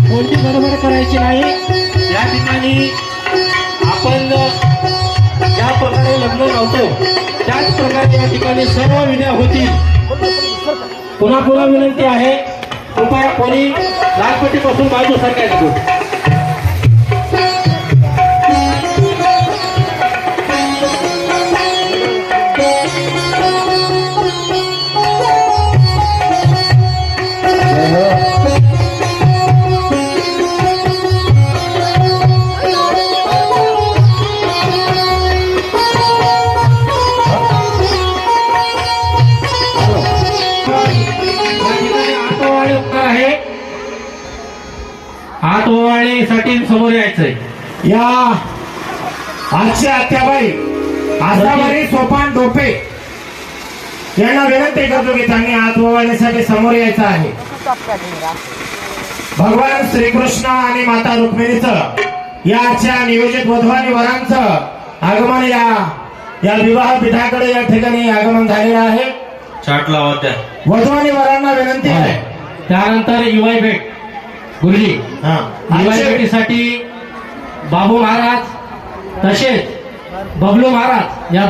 कोणती गडबड करायची नाही। या ठिकाणी आपण ज्या प्रकारे लग्न लावतो त्याच प्रकारे या ठिकाणी सर्व विधी होतील। पुन्हा पुन्हा विनंती आहे, कृपया कोणी लालपट्टीपासून बाजू सरकायचं। साठी समोर यायचंय। या आजच्या आत्याबाई आसाबाई सोपान डोपे यांना विनंती करतो की त्यांनी हात ओवाळण्यासाठी समोर यायचं आहे। भगवान श्रीकृष्ण आणि माता रुक्मिणीचं याच्या नियोजित वधू आणि वरांचं आगमन या विवाह पीठाकडे या ठिकाणी आगमन झालेलं आहे। चाट लावा त्या वधू आणि वरांना विनंती आहे। त्यानंतर युवाई भेट गुरुजी, युवाई भेटीसाठी बाबू महाराज तसेच बबलू महाराज या